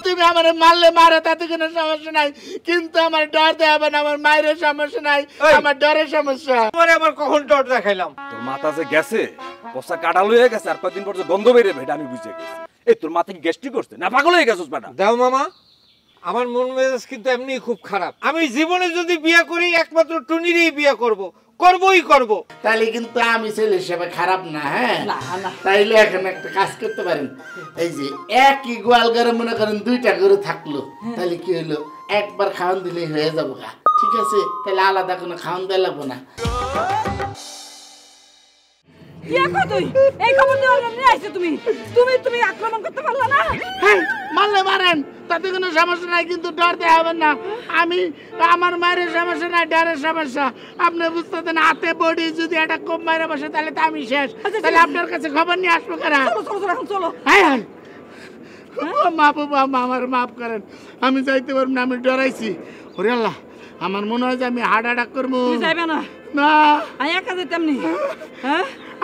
তুমি আমার মারলে মারে তাতে কোনো সমস্যা নাই, কিন্তু আমার ডর দেখাবে না। আমার মায়ের সমস্যা নাই, আমার ডরের সমস্যা। আমার কখন ডর দেখাইলাম? তোর মাথা যে গেছে, পচা কাটাল হয়ে গেছে, আর কয়েকদিন পর গন্ধ বেরোবে, এটা আমি বুঝে গেছি। এই তোর মাথা কি গ্যাস্ট্রিক করছে না পাগল হয়ে গেছিস বেটা? দাও মামা, আমার মন মেজাজ কিন্তু এমনি খুব খারাপ। আমি জীবনে যদি বিয়ে করি একমাত্র টুনিরই বিয়ে করব, করবই করব। তাহলে কিন্তু আমি ছেলে হিসেবে খারাপ না। হ্যাঁ, তাইলে এখন একটা কাজ করতে পারেন, এই যে একই গোয়াল ঘরে মনে করেন 2টা গরু থাকলো, তাহলে কি হলো, একবার খাওয়ান দিলেই হয়ে যাবো। ঠিক আছে, তাহলে আলাদা কোনো খাওয়ান দেওয়া লাগবো না। মারলে মারেন, তাতে কোনো সমস্যা নাই, কিন্তু ডর দেখাবেন না। আমি আমার মায়ের সমস্যা নাই, ডরের সমস্যা। আপনি বুঝতেছেন, হাতে বডি যদি একটা কম মায়ের বসে তাহলে তো আমি শেষ। তাহলে আপনার কাছে খবর নিয়ে আসবো কারা? হ্যাঁ হ্যাঁ, আমার মাফ করেন, আমি যাইতে পারবো না, আমি ডরাইছি। ওরে আল্লাহ, আমার মনে হয় যে আমি হার্ট অ্যাটাক করবো। না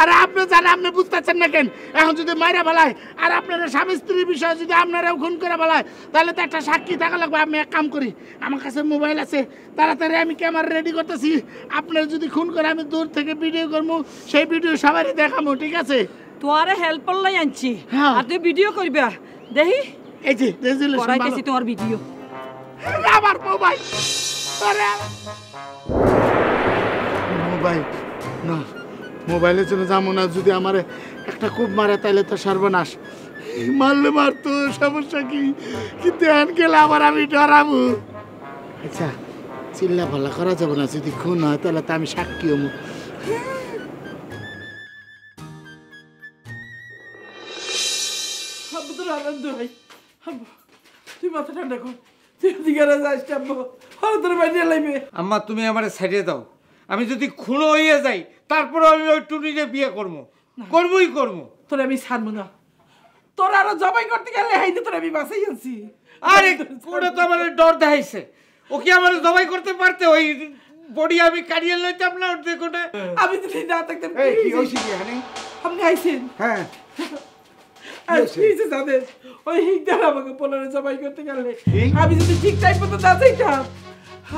আরে আপনি জানেন, আপনি বুঝতেছেন না কেন? এখন যদি মাইরা ফেলায় আর আপনার স্বামী স্ত্রীর বিষয়ে যদি আপনারাও খুন করে ফেলায়, তাহলে তো একটা সাক্ষী থাকা লাগবে। আমি এক কাম করি, আমার কাছে মোবাইল আছে, তাড়াতাড়ি আমি ক্যামেরা রেডি করতেছি। আপনার যদি খুন করে আমি দূর থেকে ভিডিও করবো, সেই ভিডিও সবারই দেখাবো। ঠিক আছে? তোরে হেল্পার লাই আনছি, আর তুই ভিডিও করবা। দেখি এই যে করাইতেছি তোমার ভিডিও। আমার মোবাইল, মোবাইল না, মোবাইলের জন্য যাবো না। যদি আমার একটা খুব মারে তাহলে তো সর্বনাশ। মারলে মারতো, সমস্যা কি? কিন্তু এখন গেলে আবার আমি ডরাবো। আচ্ছা, চিল্লা ভাল্লা করা যাবে না, যদি খুন হয় তাহলে তো আমি সাক্ষী হবো। তুই মাথা ঠান্ডা কর, তুই আম্মা তুমি আমার ছেড়ে দাও। আমি যদি খুন হয়ে যাই তারপরে আমি ওই টুনিরে বিয়ে করবো, করবোই করবো। তোর আমি ছাড়বো না, তোর আরো জবাই করতে গেলে হাইতে তোর আমি বাঁচাই আনছি। আরে ওটা তো আমার ডর দেখাইছে, ও কি আমার জবাই করতে পারতে? ওই বডি আমি কাটিয়ে লইতাম না ওর দেখোটা। আমি যদি না থাকতাম। কি হইছে কি হানি? আপনি আইছেন? হ্যাঁ, ওই হিগদার আমাকে পোলারে জবাই করতে গেলে আমি যদি ঠিক টাইম মতো না যাইতাম,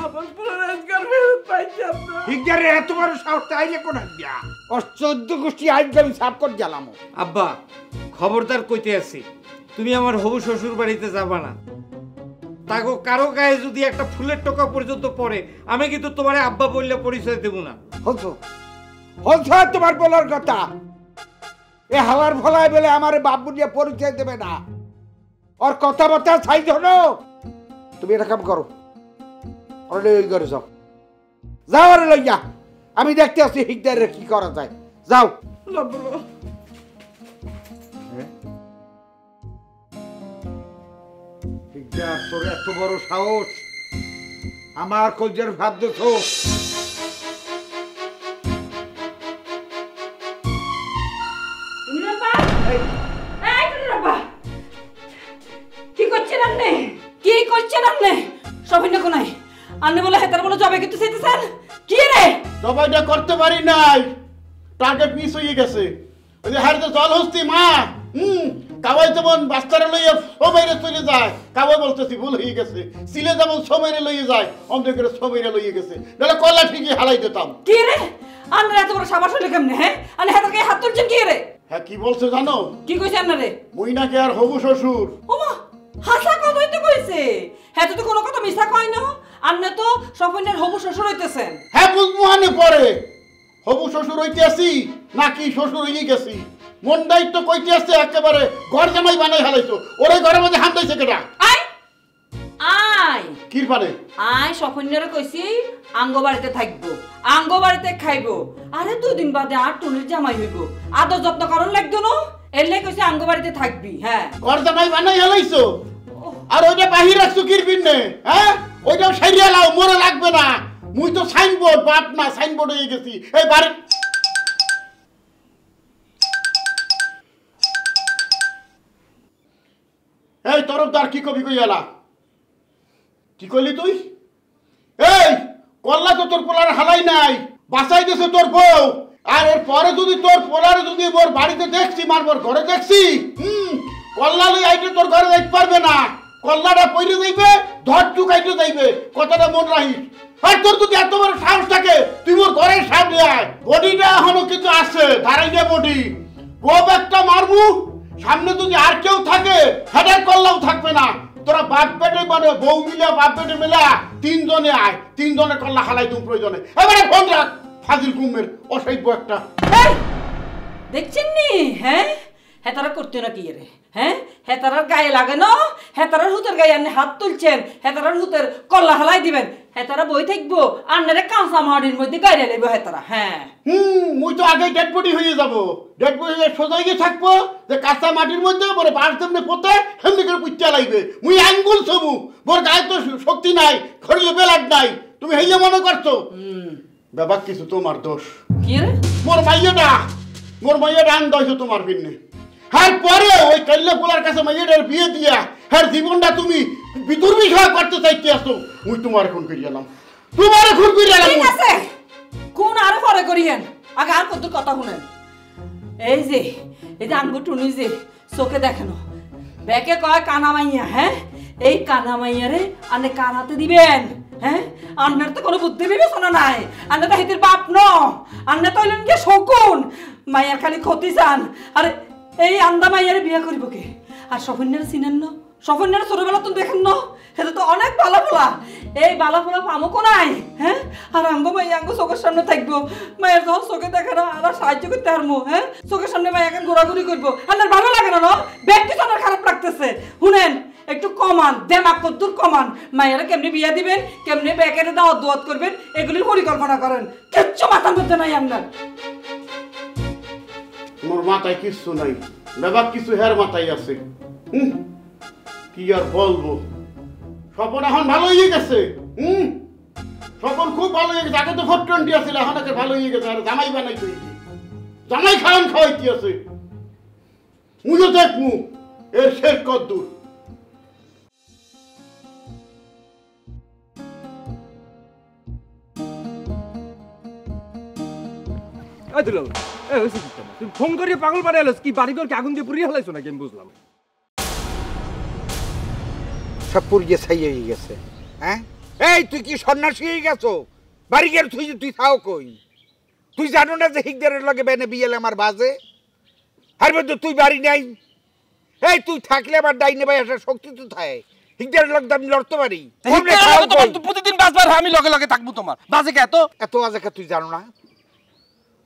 আমার পোলারে আজকাল ফেরত পাইতাম না। হিগদারে এত বড় সাহস আইলে কোন দিয়া? ওর 14 গোষ্ঠী আজকে আমি সাফ করে গেলাম। আব্বা খবরদার কইতে আছি, তুমি আমার হবু শ্বশুর বাড়িতে যাবা না। তাগো কারো গায়ে যদি একটা ফুলের টোকা পর্যন্ত পড়ে, আমি কিন্তু তোমার আব্বা বললে পরিচয় দেব না। হলছো হলছো তোমার বলার কথা। এ হাওয়ার ভলায় বলে আমার বাপ বুঝিয়ে পরিচয় দেবে না। ওর কথাবার্তা ছাই ধরো। তুমি এটা কাম করো, ওই ঘরে যাও, যাও আরে লইয়া। আমি দেখতে আসছি হিগদারের কি করা যায়। যাও। হিগদার, তোর এত বড় সাহস, আমার কলজার ভাব দেখো। জবাইটা করতে পারি নাই, টার্গেট মিস হয়ে গেছে। ওই যে হাড়িতে জল হস্তি মা, কাবাই যেমন বাস্তারে লইয়া সবাইরে চলে যায়, কাবাই বলতেছি ভুল হয়ে গেছে। সিলে যেমন সবাইরে লইয়ে যায়, অমনি করে সবাইরে লইয়ে গেছে, নাহলে কলা ঠিকই হালাই দিতাম। কি রে আন্না এত বড় সাবাস হলে কেমনে? হ্যাঁ, আরে হাতের গায়ে হাত তুলছেন কি রে? হ্যাঁ, কি বলছে জানো? কি কইছে আন্না রে? মুই নাকি আর হবু শ্বশুর। ওমা, হাসা কথাই তো কইছে। হ্যাঁ, তো কোনো কথা মিছা কয় না। আন্না তো স্বপনের হবু শ্বশুর হইতেছেন। হ্যাঁ, বুঝবো আনে পরে হবু শ্বশুর হইতে আসি নাকি শ্বশুর হয়ে গেছি। মন দায়িত্ব কইতে আসছে একেবারে ঘর জামাই বানাই হালাইছো। ওরে ঘরের মধ্যে হাত দিয়েছে কেটা? আয় আয় কি পারে? আয় স্বপনেরে কইছি আঙ্গ বাড়িতে থাকবো, আঙ্গ বাড়িতে খাইবো। আরে 2 দিন বাদে আর টুনির জামাই হইব, আদর যত্ন করন লাগতো না। এলে কইছে আঙ্গ বাড়িতে থাকবি। হ্যাঁ, ঘর জামাই বানাই হালাইছো। আর ওইটা বাহির রাখছো কির বিন্নে? হ্যাঁ, ওইটাও সাইরিয়া লাও, মোরে লাগবে না। মুই তো সাইনবোর্ড বাপ না, সাইনবোর্ড হয়ে গেছি। এই বাড়ি এই তরফদার কি কবি কইয়ালা? কি কইলি তুই? এই কল্লা তো তোর পোলার হালাই নাই, বাঁচাই দিছে তোর বউ। আর এর পরে যদি তোর পোলারে যদি মোর বাড়িতে দেখছি, মারবর ঘরে দেখছি, কল্লা লই আইতে তোর ঘরে যাইতে পারবে না, কল্লাটা পইরে যাইবে, ধর চুকাইতে যাইবে, কথাটা মন রাখিস। আর তোর যদি এত বড় সাহস থাকে তুই মোর ঘরের সামনে আয়। বডিটা এখনো কিন্তু আছে, ধারাইয়া বডি, গোপ একটা মারবু, সামনে যদি আর কেউ থাকে হেডার কল্লাও থাকবে না। তোরা বাপ পেটে মানে বউ মিলা বাপ পেটে মিলা 3 জনে আয়, 3 জনে কল্লা খালাই তুমি প্রয়োজনে। এবারে ফোন রাখ, ফাজিল কুমের অসভ্য একটা। দেখছেন নি? হ্যাঁ হেতারা করতে না কি রে? হ্যাঁ হেতারার গায়ে লাগে না, হেতারার হুতের গায়ে আপনি হাত তুলছেন, হেতারার হুতের কল্লা হালাই দিবেন, হেতারা বই থাকবো আন্নারে কাঁচা মাটির মধ্যে গাইরে নেব হেতারা। হ্যাঁ মুই তো আগে ডেড বডি হয়ে যাবো, ডেড বডি সোজা গিয়ে থাকবো যে কাঁচা মাটির মধ্যে বলে বাস তেমনি পোতে সেমনি করে পুচ্চা লাগবে। মুই আঙ্গুল ছবু, মোর গায়ে তো শক্তি নাই, শরীরে বেলাট নাই, তুমি হেয়ে মনে করছো? ব্যাপার কিছু তোমার দোষ। কি রে? মোর মাইয়াটা আন দইছো তোমার পিন্নে। হ্যাঁ পরে ওই কাল্লা পোলার কাছে মাইয়াটার বিয়ে দিয়া হ্যাঁ জীবনটা তুমি বিদুর বিষয় করতে চাইতে আসো। মুই তোমার খুন করে গেলাম, তোমার খুন করে গেলাম। ঠিক আছে, কোন আরো পরে করিয়েন, আগে আর কত কথা শুনেন। এই যে আঙ্গুর টুনি যে চোখে দেখানো, ব্যাকে কয় কানা মাইয়া। হ্যাঁ এই কানা মাইয়ারে আনে কার হাতে দিবেন? হ্যাঁ আন্নার তো কোনো বুদ্ধি বিবেচনা নাই, আন্না তো হিতির বাপ ন, আন্না তো হইলেন কি শকুন, মাইয়ার খালি ক্ষতি চান। আরে এই আন্দা মাইয়ারে বিয়ে করিব কে? আর সফন্যার চিনেন না? সফন্যার ছোটবেলা তো দেখেন না, এটা তো অনেক ভালো ফোলা, এই ভালো ফোলা পামকও নাই। হ্যাঁ আর আঙ্গো মাইয়া আঙ্গো চোখের সামনে থাকবো, মায়ের যখন চোখে দেখে না আর সাহায্য করতে পারবো। হ্যাঁ চোখের সামনে মাইয়াকে ঘোরাঘুরি করবো, আপনার ভালো লাগে না? ব্যক্তি তো আমার খারাপ লাগতেছে। শুনেন একটু কমান, দেমাক কদ্দুর কমান, মায়েরা কেমনি বিয়া দিবেন, কেমনি ব্যাকেরে দাওয়াত দোয়াত করবেন, এগুলির পরিকল্পনা করেন। কিচ্ছু মাথার মধ্যে নাই আপনার। মোর মাথায় কিচ্ছু নাই, ব্যাপার কিছু হের মাথায় আছে। কি আর বলবো, স্বপন এখন ভালো হয়ে গেছে। স্বপন খুব ভালো হয়ে গেছে, আগে তো 420 আছিল, এখন একে ভালো হয়ে গেছে। আর জামাই বানাই তৈরি, জামাই খাওয়াইতে আছে। মুইও দেখমু এর শেষ কদ্দূর। তুমি ফোন করিয়ে পাগল বানিয়ে এলো কি? বাড়ি ঘর কি আগুন দিয়ে পুড়িয়ে ফেলাইছো নাকি? আমি বুঝলাম সব পুড়িয়ে ছাই হয়ে গেছে। হ্যাঁ এই তুই কি সন্ন্যাসী হয়ে গেছো? বাড়ি গেলে তুই থাও কই? তুই জানো না যে হিকদারের লগে বেনে বিয়েলে আমার বাজে? আর বন্ধু তুই বাড়ি নাই, এই তুই থাকলে আমার ডাইনে ভাই একটা শক্তি তো থাকে, হিকদারের লগে আমি লড়তে পারি। প্রতিদিন বাজবার আমি লগে লগে থাকবো, তোমার বাজে কে? এত বাজে কে তুই জানো না?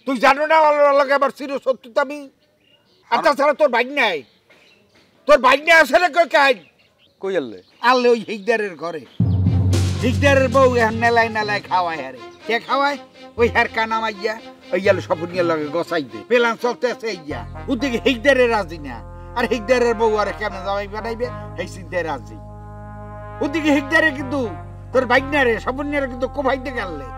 তুই জানো না ওর লগে আমার চির শত্রুতা আমি। আর তাছাড়া তোর বাইক নাই, তোর বাইক নাই আসলে কই আনলে? আনলে ওই হিকদারের ঘরে। হিকদারের বউ এখন নেলাই নেলাই খাওয়ায় হারে। কে খাওয়ায়? ওই হার কানা মাইয়া, ওই গেল সপুনিয়ার লগে গসাইতে পেলাম চলতে আছে। ইয়া ওদিকে হিকদারের রাজি না, আর হিকদারের বউ আরে কেমন জামাই বানাইবে এই চিন্তায় রাজি। ওদিকে হিকদারে কিন্তু তোর বাইক না রে, সপুনিয়ারে কিন্তু কোভাইতে গেলে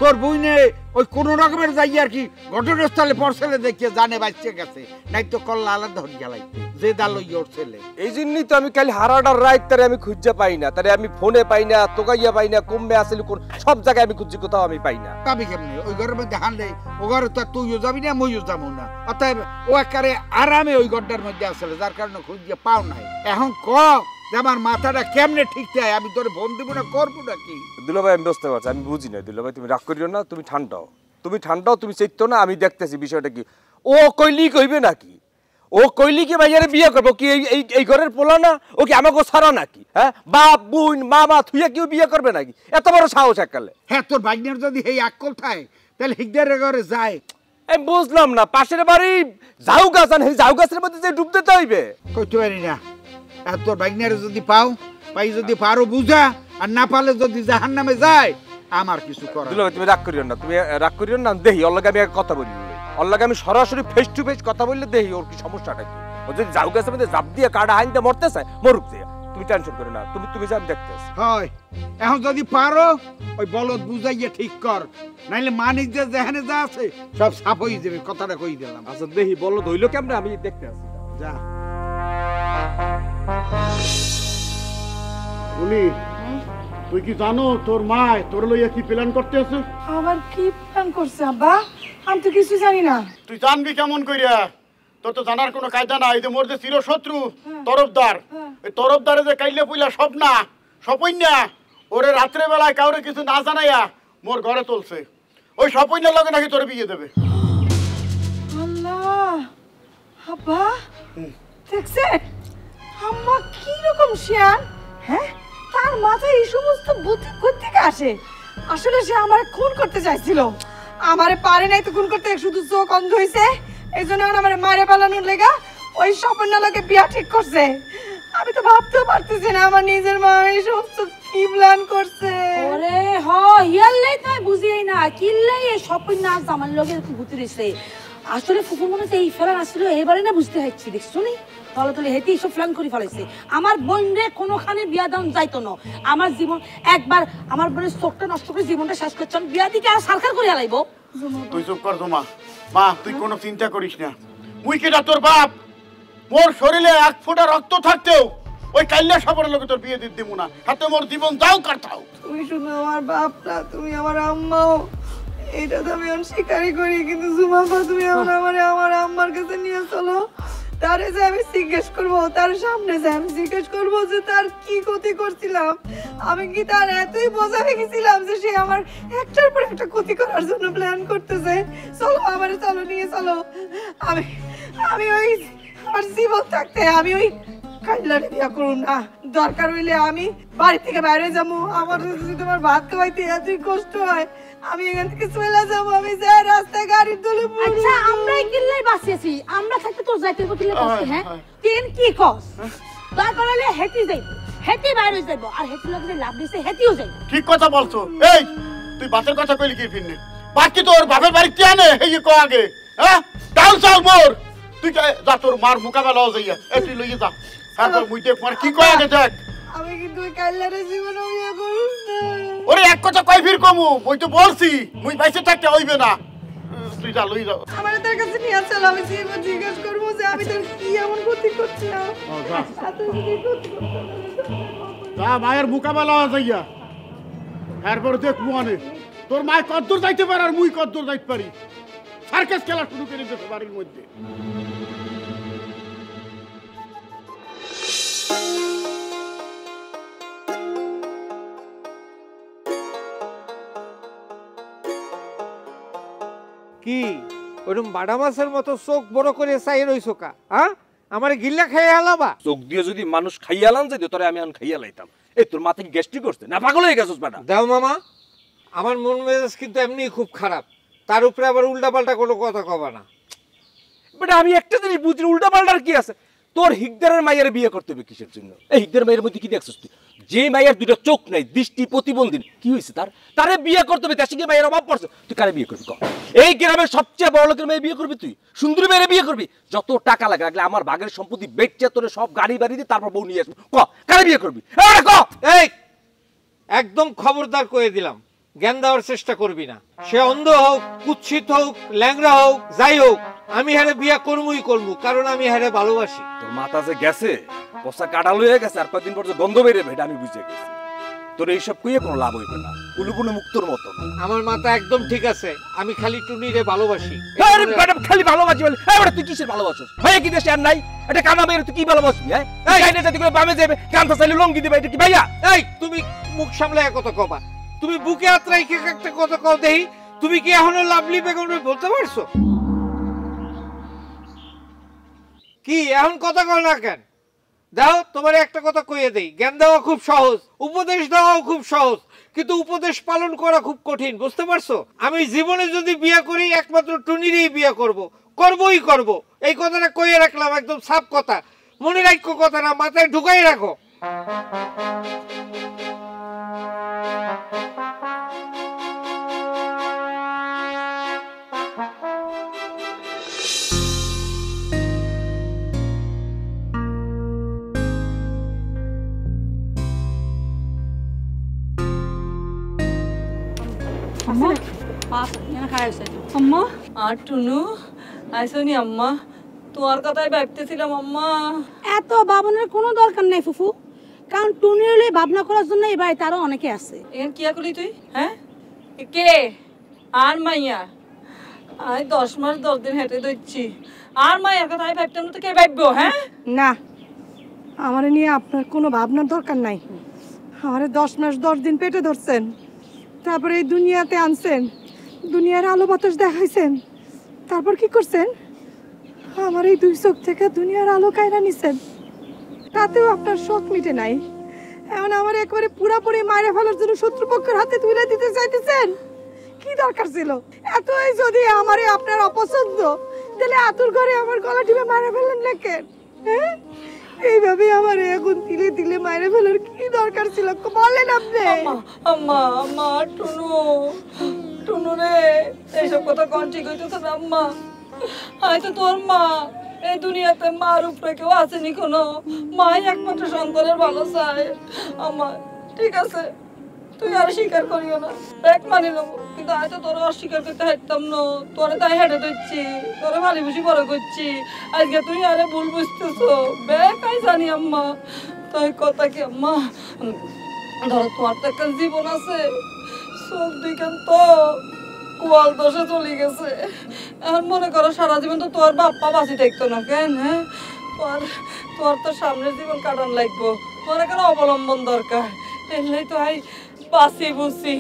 তোর বইনে ওই কোন রকমের যাই আর কি ঘটনাস্থলে পড়ছেলে দেখিয়ে জানে বাঁচতে গেছে, নাই তো কল্লা আলাদা ধরে গেলাইতে যে দাল ওর ছেলে। এই জন্যই তো আমি কাল হারাডার রাইত তারে আমি খুঁজে পাই না, তারে আমি ফোনে পাই না, তোকাইয়া পাই না, কমবে আসলে সব জায়গায় আমি খুঁজছি, কোথাও আমি পাই না। পাবি কেমনি? ওই ঘরের মধ্যে হানলে ও ঘরে তো তুইও যাবি না, মইও যাবো না। অতএব ও একারে আরামে ওই ঘরটার মধ্যে আসলে, যার কারণে খুঁজে পাও নাই। এখন ক আমার মাথাটা কেমনে ঠিক থাকে, আমি তোর ফোন দিব না করবো নাকি? দুলাভাই আমি বুঝতে পারছি, আমি বুঝি না। দুলাভাই তুমি রাগ করিও না, তুমি ঠান্ডাও, তুমি চেতো না, আমি দেখতেছি বিষয়টা কি। ও কইলি কইবে নাকি? ও কইলি কি ভাইয়ারে বিয়ে করবো কি? এই ঘরের পোলা না? ও কি আমাকে ছাড়া নাকি? হ্যাঁ বাপ বুন মামা থুইয়া কেউ বিয়ে করবে নাকি? এত বড় সাহস এককালে? হ্যাঁ তোর ভাগ্নের যদি এই আকল থাকে তাহলে হিকদারের ঘরে যায়। আমি বুঝলাম না, পাশের বাড়ি ঝাউ গাছ আন, এই ঝাউ গাছের মধ্যে যে ডুব দিতে হইবে? কইতে পারি না। আর তোর ভাগ্নের যদি পাই যদি পারো বুঝা, আর না পারলে যদি জাহান্নামে যায় আমার কিছু করার। দুলাভাই তুমি রাগ করিও না, দেখি ওর লগে আমি কথা বলি, ওর লগে আমি সরাসরি ফেস টু ফেস কথা বললে দেখি ওর কি সমস্যাটা কি। ও যদি ঝাউ গাছের মধ্যে জাপ দিয়ে কাটা হাইনতে মরতে চায়, মরুক যে, তুমি টেনশন করো না, তুমি যা আমি দেখতেছি। হয় এখন যদি পারো ওই বলদ বুঝাইয়া ঠিক কর, নাইলে মানিক যে যেখানে যা আছে সব সাফ হয়ে যাবে, কথাটা কই দিলাম। আচ্ছা দেখি বলদ হইলো কেমনে, আমি দেখতে আসি। যা উনি তুই কি জানো তোর মা তোর লইয়া কি প্ল্যান করতে আছে? আবার কি প্ল্যান করছে আব্বা? আমি তো কিছু জানি না। তুই জানবি কেমন কইরা? তোর তো জানার কোনো কায়দা নাই যে মোর যে চিরশত্রু তরফদার, এই তরফদারে যে কাইলে পুইলা স্বপন না ওরে রাত্রে বেলায় কাউরে কিছু না জানাইয়া মোর ঘরে তুলছে। ওই স্বপনের লগে নাকি তোরে বিয়ে দেবে। আল্লাহ আব্বা দেখছে আম্মা কি রকম শিয়ান, হ্যাঁ তার মাথায় এই সমস্ত বুদ্ধি কোত্থেকে আসে? আসলে সে আমারে খুন করতে চাইছিল, আমারে পারে নাই তো খুন করতে, শুধু চোখ অন্ধ হইছে, এই জন্য আমারে মারে পালানোর লেগা ওই স্বপ্নলাকে বিয়া ঠিক করছে। আমি তো ভাবতেও পারতেছি না আমার নিজের মা এই সমস্ত কি প্ল্যান করছে। ওরে হ ইয়াল্লাই তাই বুঝিই না কিল্লাই এই স্বপ্ন না জামার লগে ঘুরতে রইছে। আসলে ফুফু মনে হচ্ছে এই ফেরান আসলে এবারে না বুঝতে হচ্ছে, দেখছো নি তলে তলে হেঁটে সব প্ল্যান করে ফেলাইছে। আমার বোন রে কোনোখানে বিয়া দাম যাইতো না, আমার জীবন একবার আমার বোনের চোখটা নষ্ট করে জীবনটা শেষ করছেন, বিয়া দিকে আর সরকার করে আলাইবো। তুই চুপ কর জমা, মা তুই কোনো চিন্তা করিস না। মুই কেটা তোর বাপ, মোর শরীরে এক ফোঁটা রক্ত থাকতেও ওই কাল্লা সাপের লোকে তোর বিয়ে দিতে দেবো না, হাতে মোর জীবন দাও কাটাও। তুমি শুধু আমার বাপ না, তুমি আমার আম্মাও, এটা তো আমি অস্বীকারই করি, কিন্তু জুমাফা তুমি আমার আম্মার কাছে নিয়ে চলো, তারে যে আমি জিজ্ঞেস করবো, তার সামনে যে আমি জিজ্ঞেস করবো যে তার কি ক্ষতি করছিলাম, আমি কি তার এতই বোঝা হয়ে গেছিলাম যে সে আমার একটার পর একটা ক্ষতি করার জন্য প্ল্যান করতেছে। চলো আমারে চলো, নিয়ে চলো। আমি ওই আমার জীবন থাকতে আমি ওই কাইল্লারে বিয়া করুন না, দরকার হইলে আমি বাড়ি থেকে বাইরে যাবো, আমার যদি তোমার ভাত খাওয়াইতে এতই কষ্ট হয় আমি এখান থেকে চলে যাবো, আমি যাই রাস্তায় গাড়ির দলে। আচ্ছা আমরাই কিল্লাই বাঁচিয়েছি, আমরা থাকতে তোর যাইতে হইব কিল্লাই বাঁচতে। হ্যাঁ তিন কি কস দরকার হলে হেঁটে যাইব, হেঁটে বাইরে যাইব, আর হেঁটে লোক লাভ দিছে হেঁটেও যাইব। ঠিক কথা বলছো। এই তুই বাতের কথা কইলি কি ফিরনে, বাকি তোর বাপের বাড়িতে আনে এই কো আগে, হ্যাঁ ডাল চাল মোর, তুই যা তোর মার মোকাবেলা যাইয়া তুই লইয়ে যা, তারপর মুই দেখ মার কি কয় আগে দেখ। আমি কিন্তু ওই কাইল্লারে জীবন বিয়ে করুন না। ওরে এক কথা কই ফির কমু, মুই তো বলছি মুই বাইসে থাকতে হইবে না, তুই যা লই যা। আমার তার কাছে নিয়ে চল, আমি জিজ্ঞেস করবো যে আমি তোর কি এমন ক্ষতি করছিলাম। যা মায়ের মোকাবেলা যাইয়া, এরপর দেখ মুয়ানে তোর মায় কদ্দূর যাইতে পারে আর মুই কদ্দূর যাইতে পারি। সার্কাস খেলা শুরু করে দিতে বাড়ির মধ্যে। কি ওরকম বাড়া মাছের মতো চোখ বড় করে চাই রইছো কা? হ্যাঁ আমার গিল্লা খাইয়ে হালাবা? চোখ দিয়ে যদি মানুষ খাইয়ালাম যেত তোরে আমি এখন খাইয়া লাইতাম। এই তোর মাথায় গ্যাস্ট্রিক করছে না, পাগল হয়ে গেছিস বেটা? দাও মামা, আমার মন মেজাজ কিন্তু এমনি খুব খারাপ, তার উপরে আবার উল্টাপাল্টা কোনো কথা কবা না। বেটা আমি একটা জিনিস বুঝি, উল্টাপাল্টার কি আছে? তোর হিগদারের মায়ের বিয়ে করতে হবে কিসের জন্য? এই হিগদারের মায়ের মধ্যে কি দেখছিস তুই? যে মায়ের দুটো চোখ নাই, দৃষ্টি প্রতিবন্ধী, কি হয়েছে তার? তারে বিয়ে করতে হবে, দেশে মায়ের অভাব পড়ছে, তুই কারে বিয়ে করবি? এই গ্রামের সবচেয়ে বড় লোকের মেয়ে বিয়ে করবি তুই? সুন্দরী মেয়ের বিয়ে করবি? যত টাকা লাগে লাগলে আমার ভাগের সম্পত্তি বেচে তোরে সব গাড়ি বাড়ি দিয়ে তারপর বউ নিয়ে আসবো। ক কারে বিয়ে করবি? এই একদম খবরদার করে দিলাম, জ্ঞান দেওয়ার চেষ্টা করবি না। সে অন্ধ হোক, কুৎসিত হোক, ল্যাংড়া হোক, যাই হোক, আমি হারে বিয়া করবই করবো, কারণ আমি হারে ভালোবাসি। তোর মাথা যে গেছে, পচা কাটাল হয়ে গেছে, আর কয়েকদিন পর যে গন্ধ বেরোবে এটা আমি বুঝে গেছি। তোর এইসব কইয়ে কোনো লাভ হইবে না, কুলুকুলু মুক্তর মতো। আমার মাথা একদম ঠিক আছে, আমি খালি টুনিরে ভালোবাসি। খালি ভালোবাসি বলে তুই কিসের ভালোবাসিস? হয়ে কি দেশে আর নাই? এটা কানা মেয়ের তুই কি ভালোবাসবি? বামে যাবে কান্তা চাইলে লঙ্গি দিবে, এটা কি ভাইয়া? এই তুমি মুখ সামলে কথা কবা, তুমি বুকে হাত রাইখে একটা কথা কও দেই, তুমি কি এখনো লাভলি বেগম বলতে পারছো? কি এখন কথা কও না কেন? দাও তোমার একটা কথা কইয়ে দেই, জ্ঞান দেওয়া খুব সহজ, উপদেশ দেওয়াও খুব সহজ, কিন্তু উপদেশ পালন করা খুব কঠিন, বুঝতে পারছো? আমি জীবনে যদি বিয়ে করি একমাত্র টুনিরই বিয়ে করবই করব। এই কথাটা কইয়ে রাখলাম, একদম সাফ কথা, মনে রাখো কথাটা, মাথায় ঢুকাই রাখো। আম্মা আর টুনু আইসনি? আম্মা তোমার কথাই ভাবতেছিলাম আম্মা। এত ভাবনার কোনো দরকার নেই ফুফু, কারণ টুনি হলে ভাবনা করার জন্য এই বাড়িতে আরো অনেকে আছে। এখন কি করলি তুই? হ্যাঁ কে আর মাইয়া? আমি 10 মাস 10 দিন হেঁটে দিচ্ছি, আর মায়ের কথা আমি ভাবতাম না তো কে ভাববো? হ্যাঁ না, আমার নিয়ে আপনার কোনো ভাবনার দরকার নাই। আমারে 10 মাস 10 দিন পেটে ধরছেন, তারপরে এই দুনিয়াতে আনছেন, দুনিয়ার আলো বাতাস দেখাইছেন, তারপর কি করছেন? আমার এই 2 চোখ থেকে দুনিয়ার আলো কায়রা নিছেন, তাতেও আপনার শখ মিটে নাই। এখন আমার একবারে পুরাপুরি মারে ফেলার জন্য শত্রুপক্ষের হাতে তুলে দিতে চাইতেছেন। কি দরকার ছিল? এতই যদি আমারে আপনার অপছন্দ, তাহলে আতুর ঘরে আমার গলা টিপে মারা ফেলেন না কেন? হ্যাঁ, এইভাবে আমার এখন তিলে তিলে মারা ফেলার কি দরকার ছিল বলেন আপনি? আম্মা আম্মা টুনু টুনু রে, এইসব কথা কোন ঠিক হইতেছে না আম্মা। আমি তো তোর মা, এই দুনিয়াতে মার উপরে কেউ আসেনি কোনো। মাই একমাত্র সন্তানের ভালো চায়। আম্মা ঠিক আছে, তুই আর স্বীকার করিও না, এক মানি নেবো, কিন্তু আমি তো তোর অস্বীকার করতে হাঁটতাম না। তোরে তাই হেঁটে দিচ্ছি, তোরে ভালি বুঝি বড় করছি। আজকে তুই আরে ভুল বুঝতেছো, বেকাই জানি আম্মা। তাই কথা কি আম্মা, ধরো তোমার তো একটা জীবন আছে, চোখ দিকেন তো কোয়াল দশে চলে গেছে। এখন মনে করো সারা জীবন তো তোর বাপ্পা বাঁচি থাকতো না কেন? হ্যাঁ, তোর তো সামনের জীবন কাটান লাগবো, তোর এখানে অবলম্বন দরকার। এলেই তো আই বাঁচি বুঝি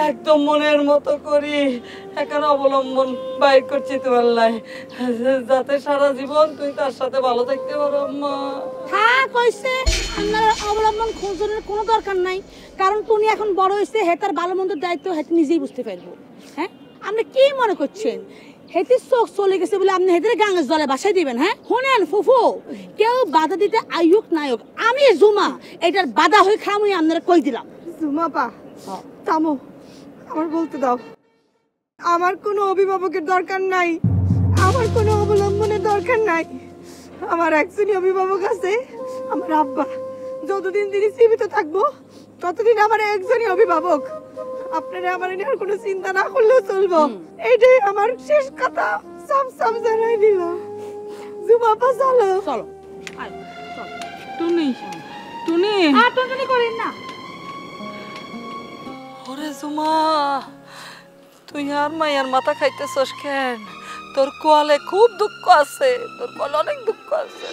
একদম মনের মতো করি এখানে অবলম্বন বাইর করছি তোমার লাই, যাতে সারা জীবন তুই তার সাথে ভালো থাকতে পারো। আম্মা হ্যাঁ কইছে আপনার অবলম্বন খোঁজনের কোনো দরকার নাই, কারণ তুমি এখন বড় হয়েছে, হে তার ভালো মন্দের দায়িত্ব হেতে নিজেই বুঝতে পারবো। হ্যাঁ, আপনি কি মনে করছেন হেতির চোখ চলে গেছে বলে আপনি হেতের গাঙের জলে বাসায় দিবেন? হ্যাঁ শোনেন ফুফু, কেউ বাধা দিতে আয়ুক নায়ক, আমি জুমা এটার বাধা হয়ে খামুই আপনারা কই দিলাম। জুমা পা থামো, আমার বলতে দাও। আমার কোনো অভিভাবকের দরকার নাই, আমার কোনো অবলম্বনের দরকার নাই। আমার একজনই অভিভাবক আছে, আমার আব্বা। যতদিন তিনি জীবিত থাকবো ততদিন আমার একজনই অভিভাবক। আপনারা আমার নিয়ে কোনো চিন্তা না করলেও চলবো, এইটাই আমার শেষ কথা। সব সব জানাই দিল। জুমা পা চলো চলো টুনি টুনি আর টনটনি করেন না। ওরে জুমা, তুই আর মায়ের মাথা খাইতেছস কেন? তোর কোয়ালে খুব দুঃখ আছে, তোর কোয়ালে অনেক দুঃখ আছে।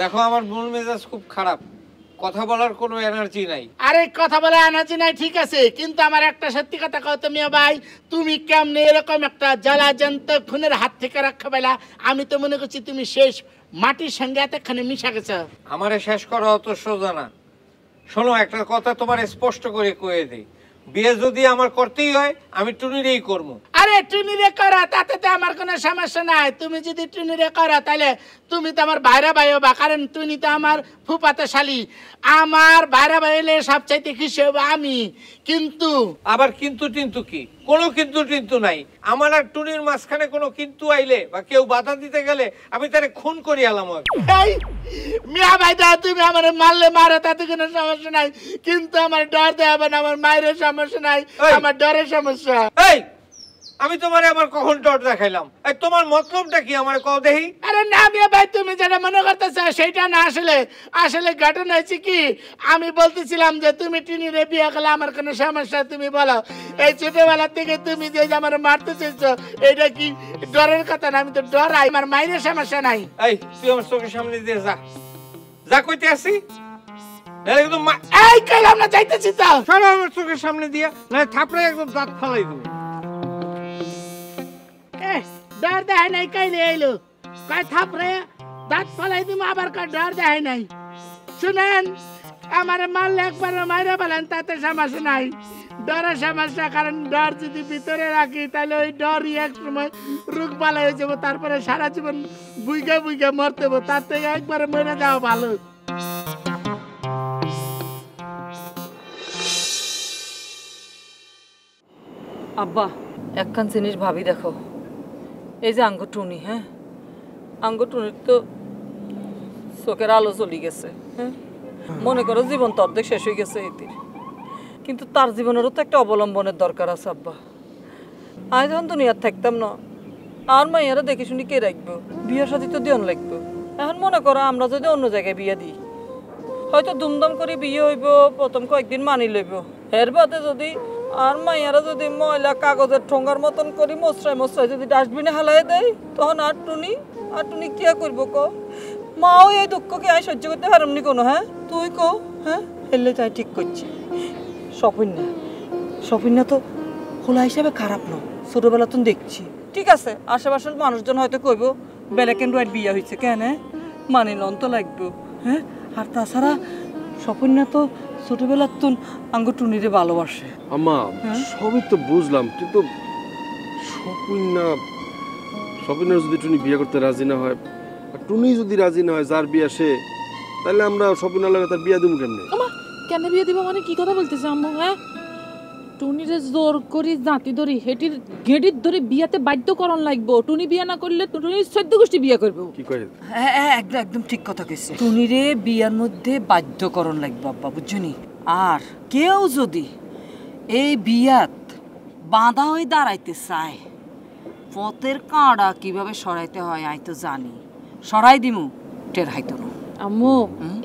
দেখো আমার মন মেজাজ খুব খারাপ, কথা বলার কোনো এনার্জি নাই। আরে কথা বলে এনার্জি নাই ঠিক আছে, কিন্তু আমার একটা সত্যি কথা কও তো মিয়া ভাই, তুমি কেমনে এরকম একটা জ্বালাজন্ত খুনের হাত থেকে রক্ষা পেলা? আমি তো মনে করছি তুমি শেষ মাটির সঙ্গে এতখানি মিশা গেছো। আমারে শেষ করা অত সোজা না। শোনো, একটা কথা তোমার স্পষ্ট করে কয়ে দিই, বিয়ে যদি আমার করতেই হয় আমি টুনিরেই করবো। আরে টুনিরে করো, তাতে তো আমার কোনো সমস্যা নাই। তুমি যদি টুনিরে করো তাহলে তুমি তো আমার ভাইরা ভাই হবা, কারণ টুনি তো আমার ফুফাতো শালি। আমার ভাইরা ভাই হলে সবচাইতে খুশি হবো আমি। কিন্তু আবার কিন্তু টিন্তু কি? কোনো কিন্তু টিন্তু নাই। আমার আর টুনির মাঝখানে কোনো কিন্তু আইলে বা কেউ বাধা দিতে গেলে আমি তারে খুন করি আলাম। এই মিয়া ভাই দা, তুমি আমার মারলে মারো, তাতে কোনো সমস্যা নাই, কিন্তু আমার ডর দেবে না। আমার মায়ের সমস্যা নাই, আমার ডরের সমস্যা। এই আমি তোমারে আবার কখন ডর দেখাইলাম? এই তোমার মতলবটা কি আমার কও দেহি? আরে না মিয়া ভাই, তুমি যেটা মনে করতেছ সেটা না। আসলে ঘটনা হয়েছে কি, আমি বলতেছিলাম যে তুমি টিনিরে বিয়ে করলে আমার কোনো সমস্যা, তুমি বলো। এই ছোটবেলা থেকে তুমি যে আমার মারতে চাইছো, এটা কি ডরের কথা না? আমি তো ডরাই, আমার মায়ের সমস্যা নাই। এই তুই আমার চোখের সামনে দিয়ে যা, যা কইতে আসি। একদম এই কইলাম না যাইতেছি তো, সরো আমার চোখের সামনে দিয়া, না থাপড়ে একদম দাঁত ফালাই দেবো। ডর দেখায় নাই, কাইলে এলো কয় থাপড়ে দাঁত ফালাই দিব, আবার কয় ডর দেখায় নাই। শুনেন, আমার মারলে একবার মাইরা বলেন, তাতে সমস্যা নাই। ডরের সমস্যা, কারণ ডর যদি ভিতরে রাখি তাহলে ওই ডরই এক সময় রোগ বালাই হয়ে যাবো, তারপরে সারা জীবন বুইগা বুইগা মরতে হবো। তার থেকে একবারে মরে যাওয়া ভালো। আব্বা একখান জিনিস ভাবি দেখো, এই যে আঙ্গ টুনি, হ্যাঁ আঙ্গ টুনির তো চোখের আলো চলে গেছে। হ্যাঁ মনে করো জীবন তো অর্ধেক শেষ হয়ে গেছে এটির, কিন্তু তার জীবনেরও তো একটা অবলম্বনের দরকার আছে। আব্বা আমি যখন দুনিয়ার থাকতাম না, আর মাইয়ারা দেখে শুনি কে রাখবো, বিয়ের সাথে তো দেন লাগবো। এখন মনে করো আমরা যদি অন্য জায়গায় বিয়ে দিই, হয়তো দুমদাম করে বিয়ে হইব, প্রথম কয়েকদিন মানি লইব, এর বাদে যদি আর মাইয়ারা যদি ময়লা কাগজের ঠোঙ্গার মতন করে মশরায় মশরায় যদি ডাস্টবিনে হালাই দেয়, তখন আর টুনি কি করবো ক? মাও এই দুঃখকে আমি সহ্য করতে পারমনি কোনো। হ্যাঁ তুই কো, হ্যাঁ হেললে তাই ঠিক করছি। সপিন্না তো খোলা হিসাবে খারাপ না, ছোটবেলা তো দেখছি। ঠিক আছে, আশেপাশের মানুষজন হয়তো কইব ব্ল্যাক অ্যান্ড হোয়াইট বিয়ে হয়েছে, কেন মানি লন তো লাগবে। হ্যাঁ আর তাছাড়া সপিন্না তো ছোটবেলার তুন আঙ্গু টুনিরে ভালোবাসে। আম্মা সবই তো বুঝলাম, কিন্তু সপিনা যদি টুনি বিয়ে করতে রাজি না হয়, আর টুনি যদি রাজি না হয়, যার বিয়ে সে, তাহলে আমরা সপিনার লাগে তার বিয়ে দেবো কেমনে? কেন বিয়ে দিব মানে কি কথা বলতেছে আম্মু? হ্যাঁ টুনিরে জোর করি জাতি ধরি হেটির গেডির ধরে বিয়াতে বাধ্যকরণ লাগবো। টুনি বিয়ে না করলে টুনির 14 গোষ্ঠী বিয়ে করবো। কি কয়? হ্যাঁ একদম ঠিক কথা কইছে। টুনিরে বিয়ার মধ্যে বাধ্যকরণ লাগবে আব্বা, বুঝছনি? আর কেউ যদি এই বিয়াত বাঁধা হয়ে দাঁড়াইতে চায়, পথের কাঁড়া কিভাবে সরাইতে হয় আই তো জানি, সরাই দিমু টের হাইতো না। আম্মু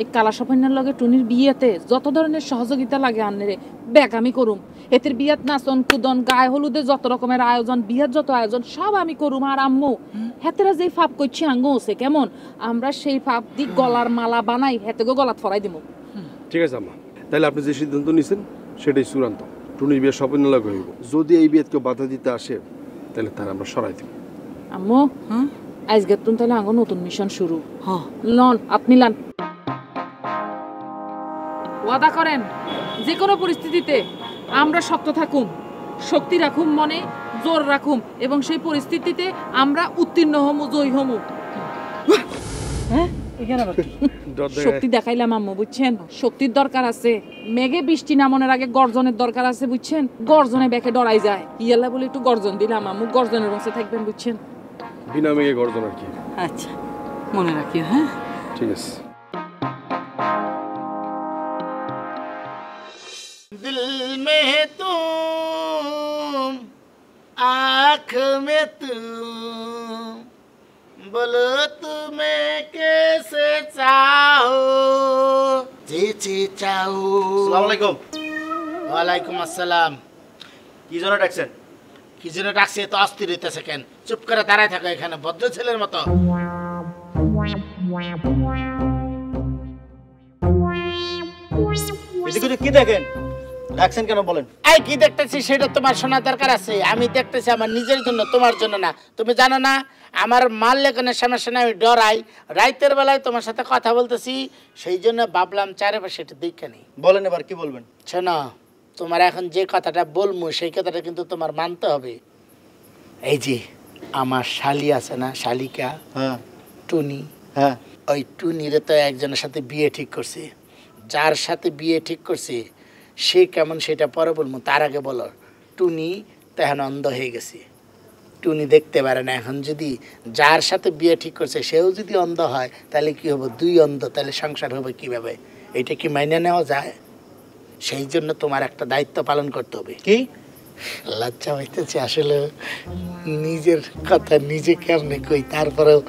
এই কালা সফাইনার লগে টুনির বিয়েতে যত ধরনের সহযোগিতা লাগে আন্নেরে ব্যাক আমি করুম। এতের বিয়াত নাচন কুদন গায়ে হলুদে যত রকমের আয়োজন, বিয়ার যত আয়োজন সব আমি করুম। আর আম্মু হেতেরা যেই ফাপ করছি আঙ্গু আছে কেমন, আমরা সেই ফাপ দি গলার মালা বানাই হেতেগো গলাত ফরাই দিমু। ঠিক আছে আম্মা, তাহলে আপনি যে সিদ্ধান্ত নিছেন সেটাই চূড়ান্ত। টুনির বিয়ে সপিনা লাগে হইব। যদি এই বিয়েত কেউ বাধা দিতে আসে, তাহলে তার আমরা সরাই দিব। আম্মু আজকে তুমি তাহলে আঙ্গো নতুন মিশন শুরু। লন আপনি লান, ওয়াদা করেন যে কোনো পরিস্থিতিতে আমরা শক্ত থাকুম, শক্তি রাখুম, মনে জোর রাখুম, এবং সেই পরিস্থিতিতে আমরা উত্তীর্ণ হমু, জয়ী হমু। হ্যাঁ এখানে শক্তি দেখাইলাম আম্মু, বুঝছেন? শক্তির দরকার আছে। মেঘে বৃষ্টি নামনের আগে গর্জনের দরকার আছে, বুঝছেন? গর্জনে বেঁকে ডরাই যায়, ইয়ালা বলে একটু গর্জন দিলাম আম্মু, গর্জনের বসে থাকবেন, বুঝছেন? বিনা মেঘে গর্জন আর কি। আচ্ছা মনে রাখিও। হ্যাঁ ঠিক আছে। दिल में तुम, आँख में तुम, बोलो तुम्हें कैसे चाहो, जी चाहो। আসসালামু আলাইকুম। ওয়ালাইকুম আসসালাম। কি জন্য ডাকছেন? কি জন্য ডাকছে তো অস্থির হইতেছে কেন? চুপ করে দাঁড়ায় থাকো এখানে ভদ্র ছেলের মতো। এদিকে কি দেখেন? ডাকছেন কেন বলেন? এই কি দেখতেছি সেটা তোমার শোনার দরকার আছে? আমি দেখতেছি আমার নিজের জন্য, তোমার জন্য না। তুমি জানো না আমার মারলে কোনো সমস্যা নাই, আমি ডরাই। রাইতের বেলায় তোমার সাথে কথা বলতেছি, সেই জন্য ভাবলাম চারিপাশে এটা দেখে নেই। বলেন এবার কি বলবেন? শোনো, তোমার এখন যে কথাটা বলবো সেই কথাটা কিন্তু তোমার মানতে হবে। এই যে আমার শালি আছে না, শালিকা, হ্যাঁ টুনি, হ্যাঁ, ওই টুনিরে তো একজনের সাথে বিয়ে ঠিক করছে। যার সাথে বিয়ে ঠিক করছে সে কেমন সেটা পরে বলবো, তার আগে বলো টুনি তো এখন অন্ধ হয়ে গেছে, টুনি দেখতে পারে না। এখন যদি যার সাথে বিয়ে ঠিক করছে সেও যদি অন্ধ হয় তাহলে কি হবে? দুই অন্ধ, তাহলে সংসার হবে কিভাবে? এটা কি মাইনে নেওয়া যায়? সেই জন্য তোমার একটা দায়িত্ব পালন করতে হবে। কি লজ্জা হইতেছে আসলে, নিজের কথা নিজে কেমনে কই, তারপরেও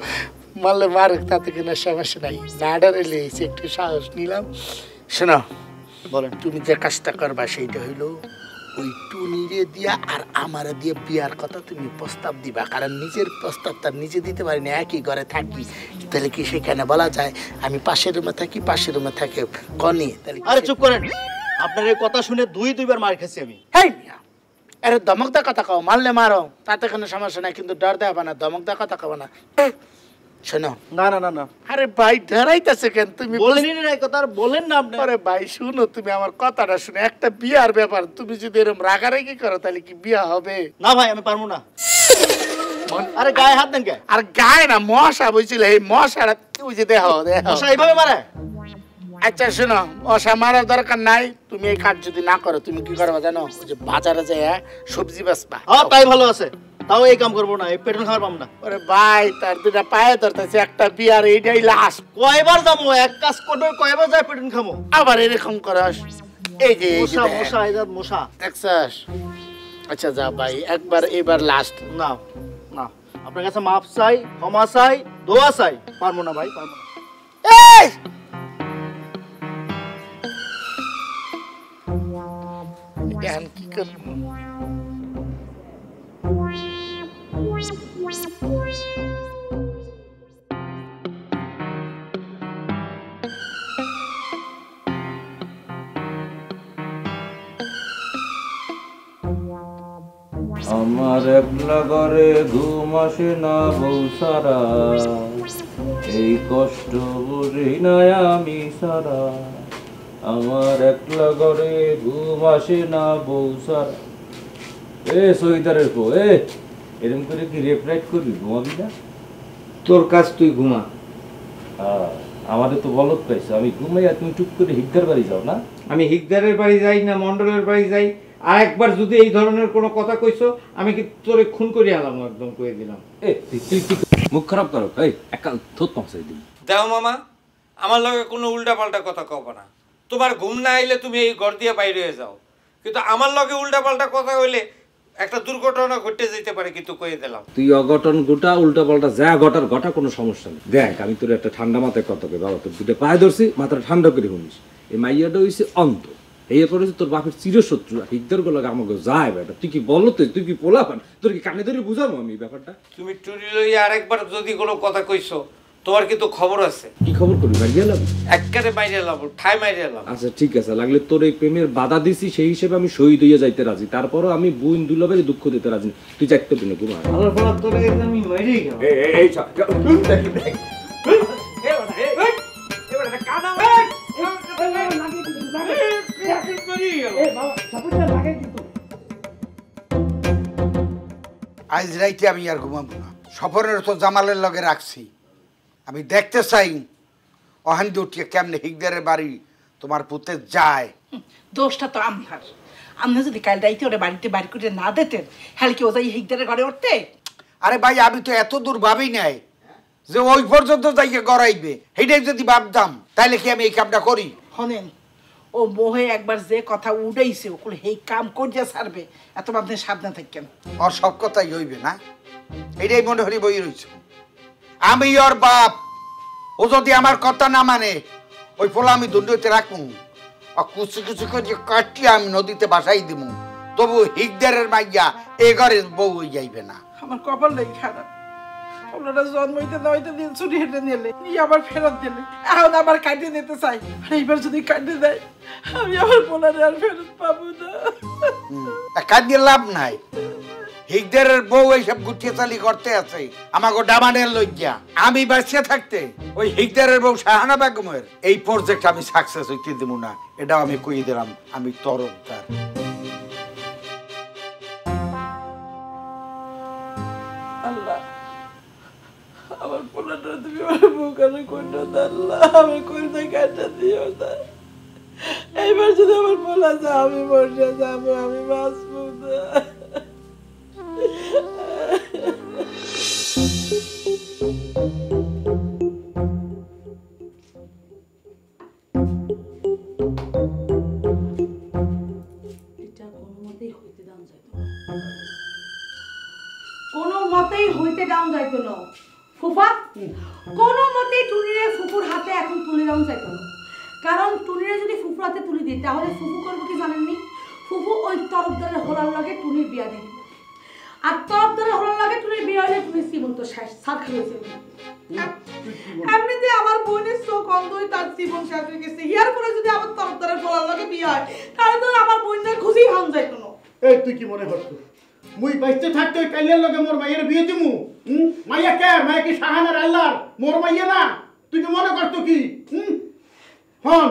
মারলে মারুক, তাতে কোনো সমস্যা নাই, না ডরে লেগেছে, একটু সাহস নিলাম। শোনো, বলেন। তুমি যে কাজটা করবা সেইটা হইলো ওই টুনিরে দিয়া আর আমারে দিয়ে বিয়ার কথা তুমি প্রস্তাব দিবা। কারণ নিজের প্রস্তাব তার নিজে দিতে পারি না, একই ঘরে থাকি, তাহলে কি সেখানে বলা যায় আমি পাশের রুমে থাকি, পাশের রুমে থাকে কনে? তাহলে আরে চুপ করেন, আপনার এই কথা শুনে দুইবার মার খেয়েছি আমি। হেই মিয়া, আরে দমকদার কথা কও, মারলে মারো, তাতে কোনো সমস্যা নাই, কিন্তু ডর দেওয়া না, দমকদার কথা কও না। শোনো, না না না না, আরে ভাই ডরাইতেছে কেন? তুমি বলেনই না এই কথা, আর বলেন না আপনি। আরে ভাই শুনো, তুমি আমার কথাটা শুনে, একটা বিয়ার ব্যাপার, তুমি যদি এরকম রাগারাগি করো তাহলে কি বিয়া হবে? না ভাই আমি পারবো না। আরে গায়ে হাত দেন কে? আর গায়ে না, মশা বলছিল, এই মশাটা তুই যে দেখো দেখো মশা এইভাবে মারে? আচ্ছা শোনো, মশা মারার দরকার নাই, তুমি এই কাজ যদি না করো তুমি কি করবা জানো? ওই যে বাজারে যায় সবজি বেচবা। হ্যাঁ তাই ভালো আছে, তাও এই কাম করবো না, এই পেট্রোল খাবার পাম না। আরে ভাই তার দুটা পায়ে ধরতেছে, একটা বিয়ার এইটাই লাস্ট। কয়বার যাবো? এক কাজ করবে, কয়বার যায় পেট্রোল খাবো? আবার এরকম করস, এই যে মশা মশা এদার মশা দেখছস? আচ্ছা যা ভাই, একবার এবার লাস্ট। না না, আপনার কাছে মাপ চাই, ক্ষমা চাই, দোয়া চাই। পারবো না ভাই, পারবো না। এই এখন কি করব? আমার একলা ঘরে ঘুম আসে না বউ সারা, এই কষ্ট বুঝি না আমি সারা। আমার একলা ঘরে ঘুম আসে না বউ সারা। এ সহিদারের পো এরকম করে কি রেফ্রাইট করবি, ঘুমাবি না? তোর কাজ তুই ঘুমা। আমাদের তো বলত পাইছো, আমি ঘুমাই আর তুমি টুক করে হিকদার বাড়ি যাও না? আমি হিকদারের বাড়ি যাই না মন্ডলের বাড়ি যাই, আর একবার যদি এই ধরনের কোনো কথা কইছো আমি কি তোরে খুন করে আলাম, একদম কয়ে দিলাম। মুখ খারাপ করো, এই একাল থোত পৌঁছাই দিন। দাও মামা, আমার লগে কোনো উল্টা পাল্টা কথা কব না। তোমার ঘুম না আইলে তুমি এই ঘর দিয়ে বাইরে হয়ে যাও, কিন্তু আমার লগে উল্টা পাল্টা কথা হইলে একটা দুর্ঘটনা ঘটে যেতে পারে, কিন্তু কয়ে দিলাম। তুই অঘটন গোটা উল্টা পাল্টা যা ঘটার ঘটা, কোনো সমস্যা নেই। দেখ আমি তোর একটা ঠান্ডা মাথায় কথা কই বাবা, তোর দুটো পায়ে ধরছি, মাথাটা ঠান্ডা করে শুনিস। এই মাইয়াটা হইছে অন্ত, এই করেছে তোর বাপের চিরশত্রু। হিকদার গুলো আমাকে যায় বেটা, তুই কি বলো, তুই কি পোলা পান, তোর কি কানে ধরে বুঝাবো আমি ব্যাপারটা? তুমি টুরি লইয়া আরেকবার যদি কোনো কথা কইছো, তোমার কিন্তু খবর আছে। কি খবর করবি, মারিয়ে লাভ? একবারে মাইরে লাভ, ঠাই মাইরে লাভ। আচ্ছা ঠিক আছে, লাগলে তোর এই প্রেমের বাধা দিছি সেই হিসেবে আমি শহীদ হইয়া যাইতে রাজি, তারপরও আমি বোন দুলাবের দুঃখ দিতে রাজি না। তুই চাইতে দিনে ঘুমা। ভালো ভালো তোরে আমি মাইরেই গেলাম। আজ রাইতে আমি আর ঘুমাবো না। সফরের তো জামালের লগে রাখছি, আমি দেখতে চাই অহান দুটিয়ে কেমনে হিকদারের বাড়ি তোমার পুতে যায়। দোষটা তো আমার। আপনি যদি কাল রাইতে ওরা বাড়িতে বাড়ি করে না দিতেন, হ্যাঁ কি ও যাই হিকদারের ঘরে উঠতে? আরে ভাই, আমি তো এত দূর ভাবি নাই যে ওই পর্যন্ত যাইকে গড়াইবে। সেইটাই যদি ভাবতাম তাইলে কি আমি এই কামটা করি? শোনেন, ও মোহে একবার যে কথা উড়াইছে ওগুলো এই কাম করিয়া ছাড়বে, এত আপনি সাবধান থাকেন। ওর সব কথাই হইবে না, এইটাই মনে হরি বই রয়েছে। আমি ওর বাপ, ও যদি আমার কথা না মানে ওই ফলে আমি দণ্ডতে রাখবো, আর কুচি কুচি করে কাটিয়ে আমি নদীতে বাসাই দিব। তবু হিকদারের মাইয়া এ ঘরে বউ হয়ে যাইবে না। আমার কপাল নেই খারাপ, আপনারা জন্ম হইতে না হইতে দিন ছুটি হেঁটে নিলে নিয়ে আবার ফেরত দিলে, এখন আবার কাটিয়ে দিতে চাই। আর এইবার যদি কাটিয়ে দেয় আমি আবার পোলারে আর ফেরত পাবো না। কাটিয়ে লাভ নাই, হিকদারের বউ এইসব গুটিয়ে চালি করতে আছে আমাকে ডামানের লইয়া। আমি বাঁচিয়ে থাকতে ওই হিকদারের বউ শাহানা বেগমের এই প্রজেক্ট আমি সাকসেস হইতে দেব না, এটাও আমি কইয়ে দিলাম। আমি তরফদার। আল্লাহ, আমার পোলাটা তুমি আমার বুকানে করো না আল্লাহ, আমি কইতে কাটা দিও না। এইবার যদি আমার পোলা যা আমি মরে যাবো, আমি বাঁচবো না। কোনো মতেই হইতে দাম যাইতো না ফুফা, কোনো মতেই টুনিরে ফুফুর হাতে এখন তুলে দাম যাইতো না। কারণ টুনিরে যদি ফুফুর হাতে তুলে দিই তাহলে ফুফু করবো কি জানেননি? ফুফু ওই তরফদারের হোলার লাগে টুনির বিয়া দিই, আর তরফদারের হোলার লাগে টুনির বিয়া হলে টুনির শ্রীমন্ত সার খেয়েছে। এমনিতে আমার বোনের চোখ অন্ধই, তার জীবন শেষ হয়ে গেছে। ইয়ার পরে যদি আমার তরফদারের হোলার লাগে বিয়া হয় তাহলে তো আমার বোনের খুশি হাম যাইতো না। এই তুই কি মনে করছো মুই বাইতে থাকতে কাইলের লগে মোর মাইয়ের বিয়ে দিমু? মাইয়া কে? মাইয়া কি শাহানার আল্লাহর? মোর মাইয়া না? তুই কি মনে করতো কি? হন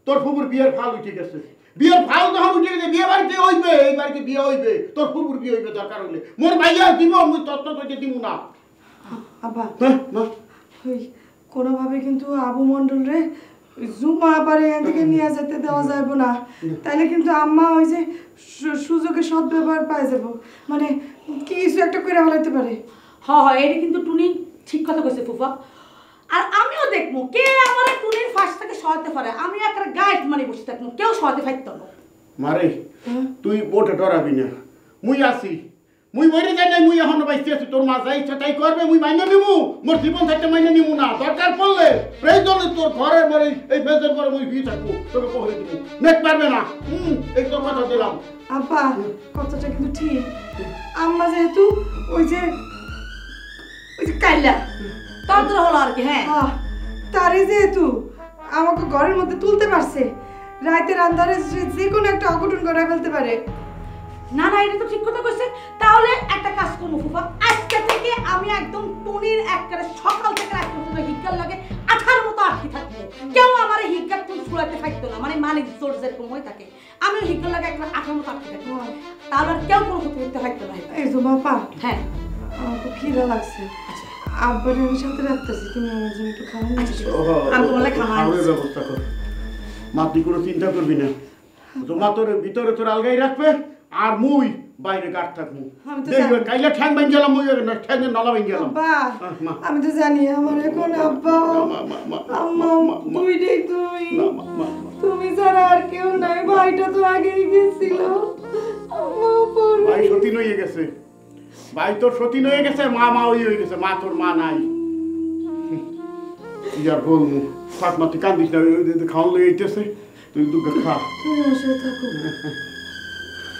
তোর ফুপুর বিয়ের ফাল উঠে গেছে। বিয়ের ফাল যখন উঠে গেছে বিয়ে বাড়িতে হইবে, এই বাড়িতে বিয়ে হইবে, তোর ফুপুর বিয়ে হইবে দরকার হলে। মোর মাইয়া দিব, মুই তত্ত্ব তোকে দিব না। আব্বা, না ওই কোনোভাবে কিন্তু আবু মন্ডল রে জুমা পারে এখান থেকে নিয়ে যেতে দেওয়া যাবে না, তাইলে কিন্তু আম্মা ওই যে সুযোগে সদ্ব্যবহার পাই যাব, মানে কিছু একটা করে ফেলাইতে পারে। হ্যাঁ, এটা কিন্তু টুনি ঠিক কথা কইছে ফুফা। আর আমিও দেখবো কে আমার টুনির ফাঁস থেকে সহায়তা পারে। আমি একটা গাইড মানে বসে থাকবো, কেউ সহায়তা পাইতো না। মারে তুই বোটে ডরাবি না, মুই আছি। মুই বইরে যাই নাই, মুই এখনো বাইসি আছি, তোর মা যা ইচ্ছা তাই করবে, মুই মাইনে নিমু, মোর জীবন থাকতে মাইনে নিমু না, দরকার পড়লে প্রয়োজনে তোর ঘরের বাড়ি এই মেজের পরে মুই ভিড় থাকবো, তোকে পহরে দিবো, নেট পারবে না। এই তোর কথা দিলাম। আব্বা কথাটা কিন্তু ঠিক, আম্মা যেহেতু ওই যে কাইলা তার তো হলো আর কি। হ্যাঁ তারে যেহেতু আমাকে ঘরের মধ্যে তুলতে পারছে, রাতের আন্ধারে যে কোনো একটা অঘটন করে ফেলতে পারে। না না, এটা তো ঠিক কথা কইছে। তাহলে একটা কাজ করবো ফুফা, আজকে থেকে আমি একদম টুনির একবারে সকাল থেকে রাত পর্যন্ত হিক্কার লাগে 18 মতো আটকে থাকবো। কেউ আমার হিক্কার কোন ফুলাতে থাকতো না, মানে মানে জোর যেরকম হয়ে থাকে আমি হিক্কার লাগে একবার 18 মতো আটকে থাকবো, তাহলে আর কেউ কোনো ক্ষতি করতে থাকতো না। এই তো বাবা, হ্যাঁ আমার খুব খিদা লাগছে, আব্বারে আমি সাথে রাখতেছি, তুমি আমার জন্য একটু খাওয়া নিয়ে আসো। আমি তোমার খাওয়ার ব্যবস্থা কর, মা তুই কোনো চিন্তা করবি না, তোমার তোর ভিতরে তোর আলগাই রাখবে, আর মুই বাইরে গাড় থাকবো। দেখবে কাইলে ঠ্যাং ভাঙ গেলাম, মুই ঠ্যাঙের নলা ভাঙ গেলাম। আমি তো জানি আমার এখন আব্বা আম্মা দুইটাই তুমি ছাড়া আর কেউ নাই, ভাইটা তো আগেই গেছিল। ভাই সতীন হয়ে গেছে, ভাই তোর সতীন হয়ে গেছে, মা মা ওই হয়ে গেছে, মা তোর মা নাই। কি আর বলবো, থাক মা তুই কান্দিস না, খাওয়ান লয়ে আইতেছে, তুই দুঃখে খা। তুমি আমার সাথে থাকো,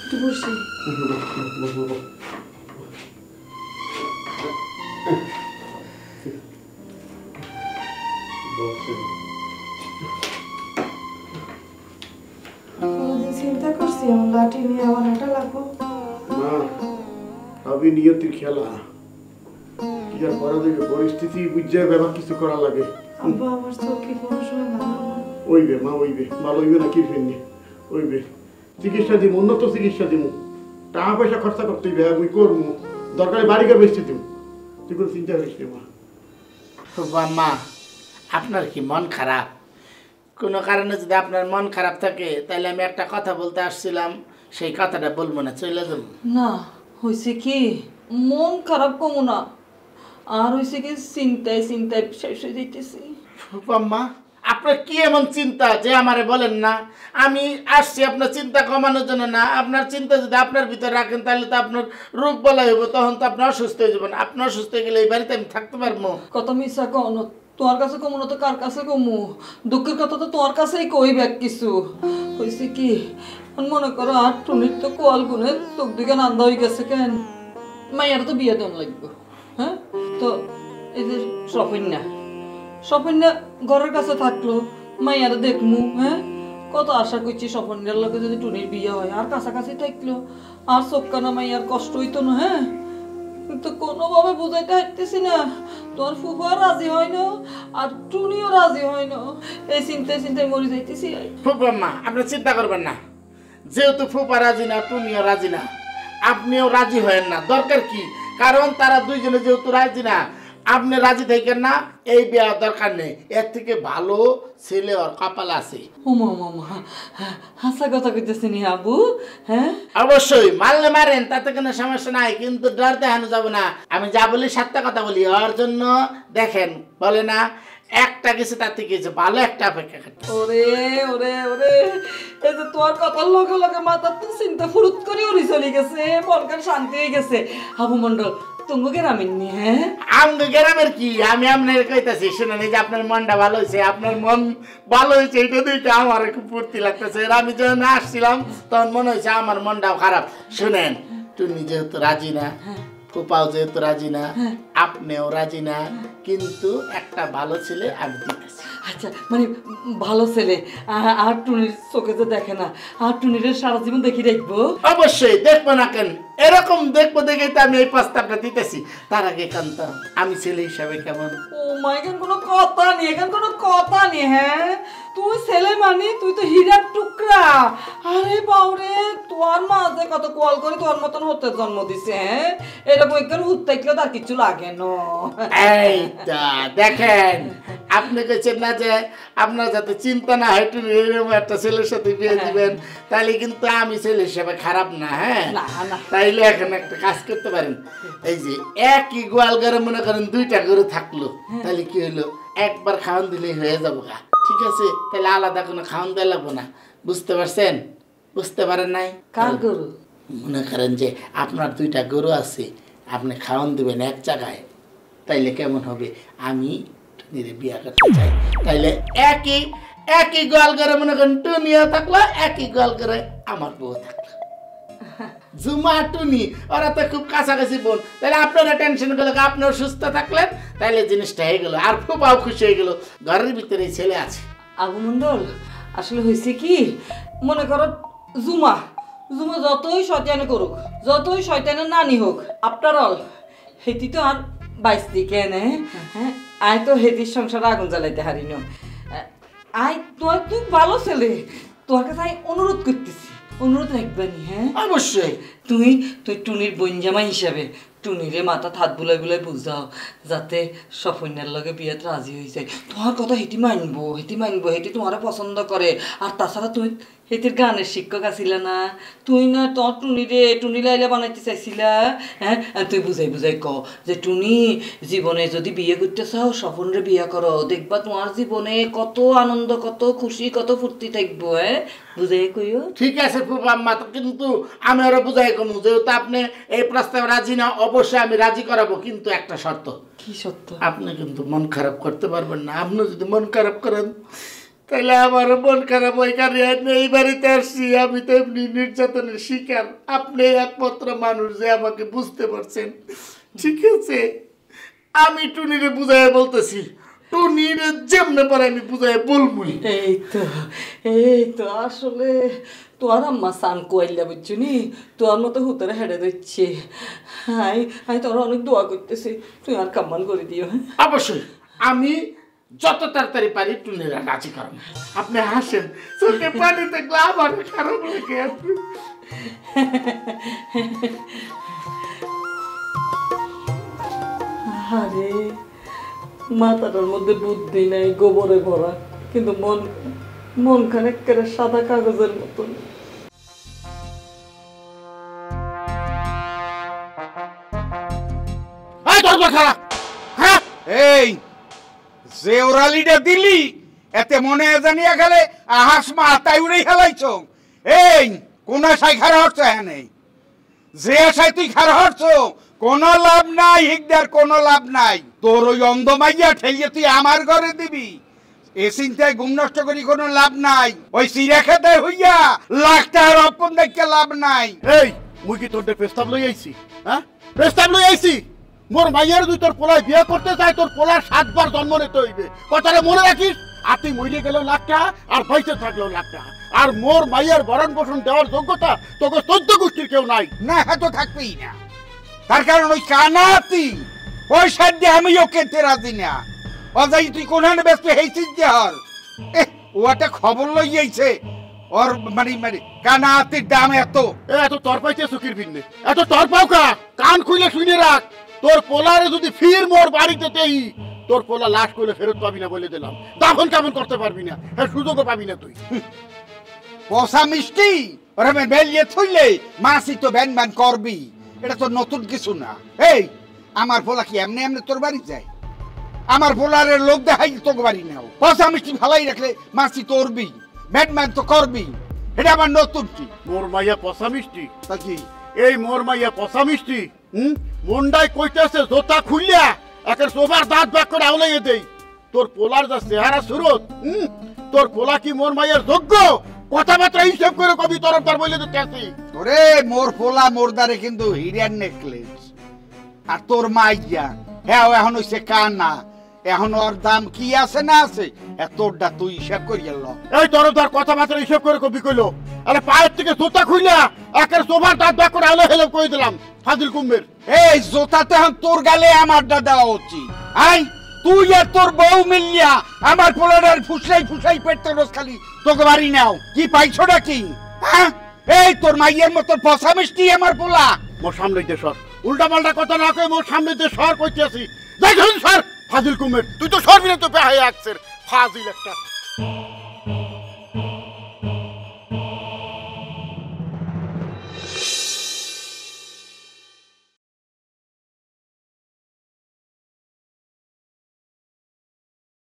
একটু বসি। চিন্তা করছি আমার লাঠি নিয়ে আমার হাঁটা লাগবো না, সবই নিয়তির খেলা, কি আর করা যাবে, পরিস্থিতি বুঝে ব্যাপার কিছু করা লাগে। আব্বা আমার চোখে কোনো সময় ভালো না, ওইবে মা ওইবে, ভালো হইবে না কি ফেননি ওইবে, চিকিৎসা দিব, উন্নত চিকিৎসা দিব, টাকা পয়সা খরচা করতে হইবে, আমি করবো, দরকারে বাড়িকে বেচতে দিব, তুই কোনো চিন্তা করিস না মা। মা আপনার কি মন খারাপ? কোনো কারণে যদি আপনার মন খারাপ থাকে তাহলে আমি একটা কথা বলতে আসছিলাম, সেই কথাটা বলবো না, চলে যাব। না হয়েছে কি, মন খারাপ কমো না, আর হয়েছে কি চিন্তায় চিন্তায় শেষ হয়ে যাইতেছি। আম্মা আপনার কি এমন চিন্তা যে আমারে বলেন না? আমি আসছি আপনার চিন্তা কমানোর জন্য না, আপনার চিন্তা যদি আপনার ভিতরে রাখেন তাহলে তো আপনার রোগ বলা হইব, তখন তো আপনি অসুস্থ হয়ে যাবেন, আপনি অসুস্থ হয়ে গেলে এই বাড়িতে আমি থাকতে পারবো? কত মিশা কন, তোমার কাছে কমু না তো কার কাছে কমু, দুঃখের কথা তো তোমার কাছেই কইবে কিছু। হয়েছে কি মনে করো আর টুনির তো কোয়াল গুনে চোখ দিকে নান্দা হয়ে গেছে, কেন মাইয়ার তো বিয়ে দেন লাগবে। হ্যাঁ তো এই যে সপন্যা ঘরের কাছে থাকলো, মাইয়ার দেখমু। হ্যাঁ কত আশা করছি সপন্যার লোকে যদি টুনির বিয়ে হয়, আর কাছাকাছি থাকলো আর চোখকানা মাইয়ার কষ্ট হইতো না। হ্যাঁ কিন্তু কোনোভাবে বুঝাইতে হাঁটতেছি না, তোর ফুফা রাজি হয় না আর টুনিও রাজি হয় না, এই চিন্তায় চিন্তায় মরে যাইতেছি। ফুফা মা আপনি চিন্তা করবেন না, যেহেতু ফুফা রাজি না টুনিও রাজি না, আপনিও রাজি হয়েন না, দরকার কি? কারণ তারা দুইজনে যেহেতু রাজি না, আপনি রাজি থাকেন না, এই বিয়ে দরকার নেই, এর থেকে ভালো ছেলে ওর কপাল আছে। ওমা মামা হাসা কথা কইতেছি নি আবু? হ্যাঁ অবশ্যই মারলে মারেন, তাতে কোনো সমস্যা নাই, কিন্তু ডর দেখানো যাবে না। আমি যা বলি সত্যি কথা বলি, ওর জন্য দেখেন বলে না একটা কিছু তার থেকে কিছু ভালো একটা অপেক্ষা করতে। ওরে ওরে ওরে, এই যে তোর কথার লগে লগে মাথার তো চিন্তা ফুরুত করে উড়ি চলে গেছে, মনকার শান্তি হয়ে গেছে। আবু মন্ডল তুমি গ্রামের নি? হ্যাঁ আমি গ্রামের কি, আমি আপনার কইতাছি শুনেন, এই যে আপনার মনটা ভালো হয়েছে, আপনার মন ভালো হয়েছে, এটা দেখে আমার খুব ফুর্তি লাগতেছে। আমি যখন আসছিলাম তখন মনে হয়েছে আমার মনটাও খারাপ। শুনেন, তুমি যেহেতু রাজি না, ফুপাও যেহেতু রাজি না, আপনিও রাজি না, কিন্তু একটা ভালো ছেলে আমি দিতেছি। আচ্ছা মানে ভালো ছেলে, আর টুনির চোখে তো দেখে না, আর টুনির সারা জীবন দেখি দেখবো? অবশ্যই দেখবো না কেন, এরকম দেখবো দেখেই তো আমি এই প্রস্তাবটা দিতেছি। তার আগে কান্ত আমি ছেলে হিসাবে কেমন? ও মাই, এখানে কোনো কথা নেই, এখানে কোনো কথা নেই। হ্যাঁ তুই ছেলে মানে তুই তো হীরার টুকরা। আরে বাউরে, তোর মা যে কত কল করে তোর মতন হতে জন্ম দিছে। হ্যাঁ এরকম একজন হুত থাকলে তার কিছু লাগে না। এইটা দেখেন, আপনি কেছেন না যে আপনার যাতে চিন্তা না হয় তুমি এরকম একটা ছেলের সাথে বিয়ে দিবেন, তাহলে কিন্তু আমি ছেলে হিসেবে খারাপ না। হ্যাঁ তাইলে এখন একটা কাজ করতে পারেন, এই যে একই গোয়াল ঘরে মনে করেন দুইটা গরু থাকলো, তাহলে কি হইলো, একবার খাওয়ান দিলেই হয়ে যাবো গা, ঠিক আছে? তাহলে আলাদা কোনো খাওয়ান দেওয়া লাগবো না, বুঝতে পারছেন? বুঝতে পারেন নাই? কার গরু? মনে করেন যে আপনার 2টা গরু আছে, আপনি খাওয়ান দেবেন এক জায়গায়, তাইলে কেমন হবে? আমি টুনিরে বিয়া করতে চাই, তাইলে একই গোয়াল ঘরে মনে করেন টুনিও থাকলো, একই গোয়াল ঘরে আমার বউ থাকলো। জুমা টুনি ওরা তো খুব কাছাকাছি বোন, তাহলে আপনারা টেনশন গেল, আপনিও সুস্থ থাকলেন, তাইলে জিনিসটা হয়ে গেল, আর ফুপাও খুশি হয়ে গেল, ঘরের ভিতরে ছেলে আছে। আবু মন্ডল, আসলে হয়েছে কি, মনে করো জুমা যতই শয়তানি করুক, যতই শয়তানের নানি হোক, আফটার অল হেতি তো আর বাইসতি কেন? হ্যাঁ, আয় তো হেতির সংসারে আগুন জ্বালাইতে হারিনি। আয় তোমার তুই ভালো ছেলে, তোমার কাছে আমি অনুরোধ করতেছি, অনুরোধ রাখবানি। হ্যাঁ অবশ্যই। তুই টুনির বইনজামা হিসাবে টুনিরে মাথা হাত বুলাই বুলাই বুঝাও, যাতে সফন্যার লগে বিয়াত রাজি হয়ে যায়। তোমার কথা হেঁটি মানবো, হেঁটি তোমার পছন্দ করে। আর তাছাড়া তুমি হেতির গানের শিক্ষক আছিলা না, তুই না তোর টুনি লাইলা বানাইতে চাইছিলা। হ্যাঁ, তুই বুঝাই ক যে টুনি জীবনে যদি বিয়ে করতে চাও সফনরে বিয়া করো, দেখবা তোমার জীবনে কত আনন্দ, কত খুশি, কত ফুর্তি থাকবো। হ্যাঁ, বুঝাই কইও। ঠিক আছে ফুপা আম্মা, কিন্তু আমি ওরা বুঝাই কম, যেহেতু আপনি এই প্রস্তাবে রাজি না, অবশ্যই আমি রাজি করাবো, কিন্তু একটা শর্ত। কি শর্ত? আপনি কিন্তু মন খারাপ করতে পারবেন না। আপনি যদি মন খারাপ করেন তাহলে আমারও মন খারাপ হয়, কারণ এই বাড়িতে আসছি আমি তো এমনি নির্যাতনের শিকার, আপনি একমাত্র মানুষ যে আমাকে বুঝতে পারছেন। ঠিক আছে, আমি টুনিরে বুঝাই বলতেছি, টুনিরে যেমনে পারে আমি বুঝাই বলবই। এই তো আসলে তোর আম্মা সান কোয়াইলা বুঝছো নি, তোর মতো হুতারে হেঁটে দিচ্ছে। হাই তোর অনেক দোয়া করতেছি, তুই আর কাম্মান করে দিও। হ্যাঁ, অবশ্যই আমি যত তাড়াতাড়ি পারি টুনিরা রাজি করেন। আপনি হাসেন, চোখে পানি দেখলে আমার খারাপ লাগে। আরে মাথাটার মধ্যে বুদ্ধি নাই, গোবরে ভরা, কিন্তু মন খানে করে সাদা কাগজের মতন। এই যে ওরালিটা দিলি এতে মনে জানিয়া গেলে আহাস মাথায় উড়ে খেলাইছ। এই কোন আশায় খারা হচ্ছে? হ্যাঁ নেই, যে আশায় তুই খারা হচ্ছ কোনো লাভ নাই, হিকদার কোনো লাভ নাই। তোর ওই অন্ধ মাইয়া ঠেলিয়ে তুই আমার ঘরে দিবি, এ চিন্তায় ঘুম নষ্ট করি কোনো লাভ নাই। ওই চিড়া খেতে হইয়া লাখ টাকার অপন দেখতে লাভ নাই। এই মুই কি তোর প্রস্তাব লই আইছি? হ্যাঁ, প্রস্তাব লই আইছি। মোর মাইয়ার দুই তোর পোলায় বিয়ে করতে চাই, তোর পোলার 7 বার জন্ম নিতে হইবে, কথাটা মনে রাখিস। আর তুই মরে গেলেও লাখ টাকা, আর বাইসে থাকলেও লাখ টাকা। আর মোর মাইয়ার ভরণ পোষণ দেওয়ার যোগ্যতা তোকে 14 গোষ্ঠীর কেউ নাই। না, হ্যাঁ তো থাকবেই না, তার কারণ ওই কানাতি পয়সা দিয়ে আমি ওকে রাজি না। অজাই তুই কোনখানে ব্যস্ত হয়েছিস যে হর ও একটা খবর লইয়াইছে ওর মানে কানাতির দাম এত তর পাইছে চুকির ভিন্নে, এত তর পাও কা? কান খুলে শুনে রাখ, তোর পোলারে যদি ফির মোর বাড়িতে দেই, তোর পোলা লাশ করলে ফেরত পাবি না বলে দিলাম। তখন কেমন করতে পারবি না, হ্যাঁ সুযোগও পাবি না তুই। পয়সা মিষ্টি ওরা বেলিয়ে থইলে মাসি তো ব্যান ব্যান করবি, এটা তো নতুন কিছু না। এই আমার পোলা কি এমনি এমনি তোর বাড়ি যায়? আমার পোলারের লোক দেখাই তোর বাড়ি নাও, পয়সা মিষ্টি ভালাই রাখলে মাসি তোরবি, ব্যান ব্যান তো করবি, এটা আমার নতুন কি? মোর মাইয়া পয়সা মিষ্টি কি? এই মোর মাইয়া পয়সা মিষ্টি মন্ডায় কইতেছে জোতা খুললিয়া একের সোফার দাঁত ব্যাক করে আউলাইয়ে দেই। তোর পোলার যা চেহারা সুরত, তোর পোলা কি মোর মাইয়ার যোগ্য? কথাবার্তা হিসেব করে কবি তরফদার বলে দিতে আসি। ওরে মোর পোলা মোরদারে কিন্তু হিরিয়ার নেকলেস, আর তোর মাইয়া হ্যাঁ এখন হইছে কানা, এখন ওর দাম কি আছে না আছে তোরটা তুই হিসাব করিয়া ল। এই তরফদার কথাবার্তা হিসেব করে কবি কইলো, আরে পায়ের থেকে জুতা খুইলা একের সোফার দাঁত ব্যাক করে আলো হেলে কই দিলাম ফাজিল কুম্বের। এই জুতা তো এখন তোর গালে আমারটা দেওয়া উচিত। আই তুই আর তোর বউ মিলিয়া আমার পোলার ফুসাই পেটতে রোজ খালি তোকে বাড়ি নাও, কি পাইছো নাকি? হ্যাঁ, এই তোর মাইয়ের মতো পচা মিষ্টি আমার পোলা। মোর সামনে দে সর, উল্টা পাল্টা কথা না কই মোর সামনে দে সর কইতে আসি। দেখ সর ফাজিল কুম্বের, তুই তো সরবি না তো বেহায়া আকছের ফাজিল একটা।